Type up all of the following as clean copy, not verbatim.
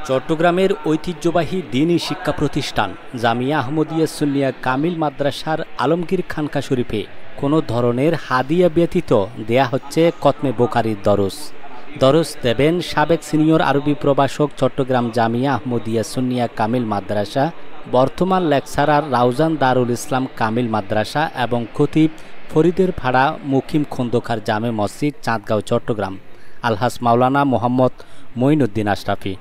চট্টগ্রামের ঐতিহ্যবাহী দ্বীনী শিক্ষা প্রতিষ্ঠান জামিয়া আহমদিয়া সুন্নিয়া কামিল মাদ্রাসার আলমগীর খানকা শরীফে কোনো ধরনের হাদিয়া ব্যতীত দেয়া হচ্ছে খতমে বুখারীর দরস দেবেন সাবেক সিনিয়র আরবি প্রভাষক চট্টগ্রাম জামিয়া আহমদিয়া সুন্নিয়া কামিল মাদ্রাসা, বর্তমান লেকচারার রাউজান দারুল ইসলাম কামিল মাদ্রাসা এবং খতিব ফরিদের ভাড়া মুকিম খন্দকার জামে মসজিদ, চাঁদগাঁও, চট্টগ্রাম। আলহাজ মাওলানা মোহাম্মদ মঈনুদ্দিন আশরাফি।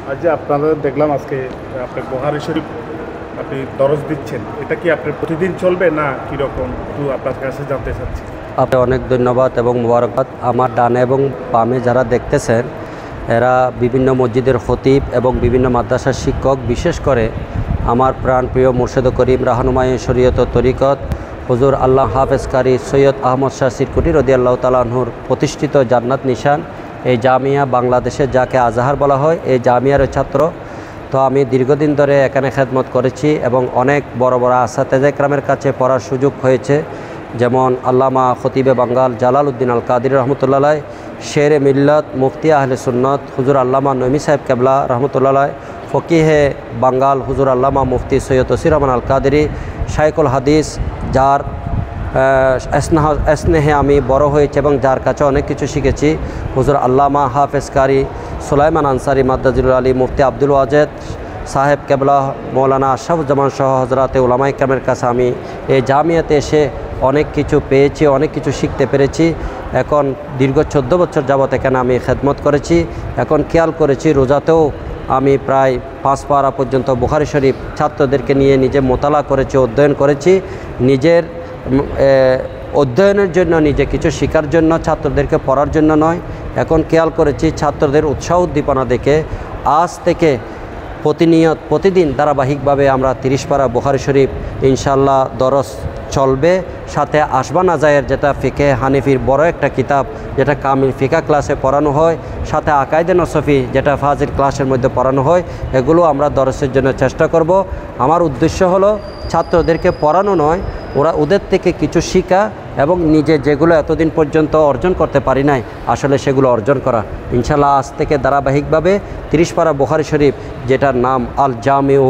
আজ যে আপনারা দেখলাম আজকে আপনি বুখারী শরীফ আপনি দরস দিচ্ছেন, এটা কি আপনার প্রতিদিন চলবে না কীরকম, একটু আপনার কাছে জানতে চাচ্ছি। আপনাকে অনেক ধন্যবাদ এবং মোবারকবাদ। আমার ডানে এবং বামে যারা দেখতেছেন এরা বিভিন্ন মসজিদের খতিব এবং বিভিন্ন মাদ্রাসার শিক্ষক, বিশেষ করে আমার প্রাণপ্রিয় মুর্শেদ করিম রাহনুমায়ে শরীয়ত তরিকত হুজুর আল্লাহ হাফেজ কারি সৈয়দ আহমদ শাহ সিরকুটি রাদিয়াল্লাহু তাআলা আনহুর প্রতিষ্ঠিত জান্নাত নিশান এই জামিয়া, বাংলাদেশে যাকে আজহার বলা হয়, এই জামিয়ার ছাত্র। তো আমি দীর্ঘদিন ধরে এখানে খেদমত করেছি এবং অনেক বড় বড় আসাতেজে কেরামের কাছে পড়ার সুযোগ হয়েছে, যেমন আল্লামা খতিবে বাঙ্গাল জালালউদ্দিন আল কাদির রহমতুল্লাহ, শেরে মিল্লত মুফতি আহলে সুন্নত হুজুর আল্লামা নঈমী সাহেব কেবলা রহমতুল্লাহ, ফকিহে বাঙ্গাল হুজুর আল্লামা মুফতি সৈয়দ তসির রহমান আল কাদেরি, শাইখুল হাদিস, যার স্নেহে আমি বড় হয়েছি এবং যার কাছে অনেক কিছু শিখেছি, হুজুর আল্লামা হাফেজ কারি সুলাইমান আনসারি মাদ্দাজিলুল আলী, মুফতি আব্দুল ওয়াজেদ সাহেব কেবলা, মৌলানা আশরাফুজ্জামান সহ হজরাতে উলামায়ে কেরামের কাছে আমি এই জামিয়াতে এসে অনেক কিছু পেয়েছি, অনেক কিছু শিখতে পেরেছি। এখন দীর্ঘ 14 বছর যাবত এখানে আমি খেদমত করেছি। এখন খেয়াল করেছি রোজাতেও আমি প্রায় 5 পারা পর্যন্ত বুখারী শরীফ ছাত্রদেরকে নিয়ে নিজে মোতালা করেছি, অধ্যয়ন করেছি, নিজের অধ্যয়নের জন্য, নিজে কিছু শেখার জন্য, ছাত্রদেরকে পড়ার জন্য নয়। এখন খেয়াল করেছি ছাত্রদের উৎসাহ উদ্দীপনা দেখে আজ থেকে প্রতিদিন ধারাবাহিকভাবে আমরা 30 পারা বুখারী শরীফ ইনশাআল্লাহ দরস চলবে। সাথে আসবা নাজায়ের, যেটা ফিকে হানিফির বড় একটা কিতাব, যেটা কামিল ফিকা ক্লাসে পড়ানো হয়, সাথে আকাইদে নসফি, যেটা ফাজিল ক্লাসের মধ্যে পড়ানো হয়, এগুলো আমরা দরসের জন্য চেষ্টা করব। আমার উদ্দেশ্য হলো ছাত্রদেরকে পড়ানো নয়, ওদের থেকে কিছু শিখা এবং নিজে যেগুলো এতদিন পর্যন্ত অর্জন করতে পারি নাই আসলে সেগুলো অর্জন করা। ইনশাআল্লাহ আজ থেকে ধারাবাহিকভাবে 30 পারা বুখারী শরীফ, যেটার নাম আল জামিউ,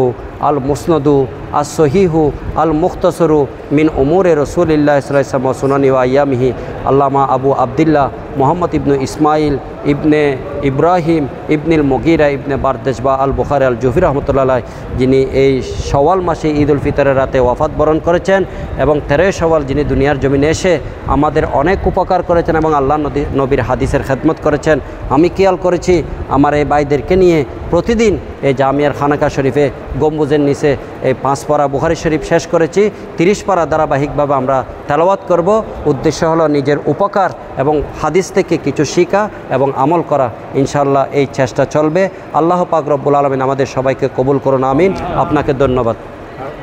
আল মুসনদু, আস সহিহু, আল মুখতসরু মিন উমুরে রসুলিল্লাহ সাল্লাল্লাহু আলাইহি ওয়াসাল্লাম সুনানি ওয়া আইয়ামিহি, আল্লামা আবু আবদুল্লাহ মোহাম্মদ ইবনু ইসমাইল ইবনে ইব্রাহিম ইবনুল মুগিরা ইবনে বারদেশবা আল বুখারী আল জুফি রহমতুল্লাহ, যিনি এই শওয়াল মাসে ঈদ উল ফিতরের রাতে ওয়াফাত বরণ করেছেন এবং 13 শওয়াল যিনি দুনিয়ার জমিনে এসে আমাদের অনেক উপকার করেছেন এবং আল্লাহ নবীর হাদিসের খেদমত করেছেন। আমি খেয়াল করেছি আমার এই ভাইদেরকে নিয়ে প্রতিদিন এই জামিয়ার খানাকা শরীফে গম্বুজের নিচে এই 5 পারা বুখারী শরীফ শেষ করেছি। 30 পারা ধারাবাহিকভাবে আমরা তেলাওয়াত করব। উদ্দেশ্য হলো নিজের উপকার এবং হাদিস থেকে কিছু শিখা এবং আমল করা। ইনশাআল্লাহ এই চেষ্টা চলবে। আল্লাহ পাক রব্বুল আলামিন আমাদের সবাইকে কবুল করুন, আমিন। আপনাকে ধন্যবাদ।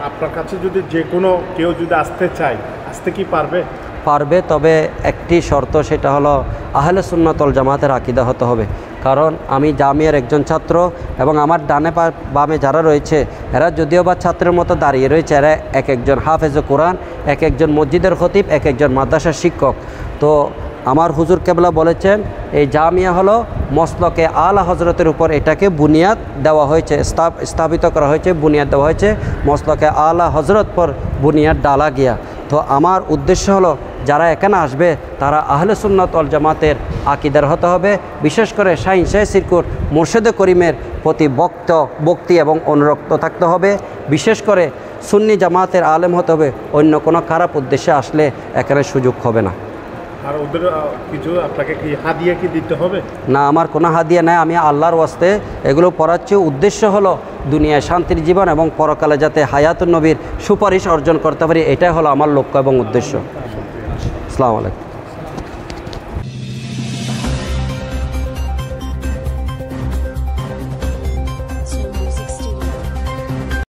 আপনার কাছে যদি যে কোনো কেউ যদি আসতে চায়, আসতে কি পারবে? পারবে, তবে একটি শর্ত, সেটা হলো আহলে সুন্নাত ওয়াল জামাতের আকীদা হতে হবে। কারণ আমি জামিয়ার একজন ছাত্র এবং আমার ডানে বামে যারা রয়েছে এরা যদিও বা ছাত্রের মতো দাঁড়িয়ে রয়েছে, এরা এক একজন হাফেজে কোরআন, এক একজন মসজিদের খতিব, এক একজন মাদ্রাসার শিক্ষক। তো আমার হুজুর কেবলা বলেছেন এই জামিয়া হলো মসলকে আলা হজরতের উপর এটাকে বুনিয়াদ দেওয়া হয়েছে, স্থাপিত করা হয়েছে, বুনিয়াদ দেওয়া হয়েছে, মসলকে আলা হজরত পর বুনিয়াদ ডালা গিয়া। তো আমার উদ্দেশ্য হলো যারা এখানে আসবে তারা আহলে সুন্নাত ওয়াল জামাতের আকীদার হতে হবে। বিশেষ করে শাহীন শাহ সিরকুট মুর্শেদে করিমের প্রতি ভক্তি এবং অনুরক্ত থাকতে হবে। বিশেষ করে সুন্নি জামাতের আলেম হতে হবে। অন্য কোনো খারাপ উদ্দেশ্যে আসলে এখানে সুযোগ হবে না। আর ওদের কিছু আপনাকে কি হাদিয়া কি দিতে হবে? না, আমার কোনো হাদিয়া নাই। আমি আল্লাহর ওয়াস্তে এগুলো পড়াচ্ছি। উদ্দেশ্য হলো দুনিয়ায় শান্তির জীবন এবং পরকালে যাতে হায়াতুন নবীর সুপারিশ অর্জন করতে পারি, এটাই হলো আমার লক্ষ্য এবং উদ্দেশ্য। আসসালামু আলাইকুম।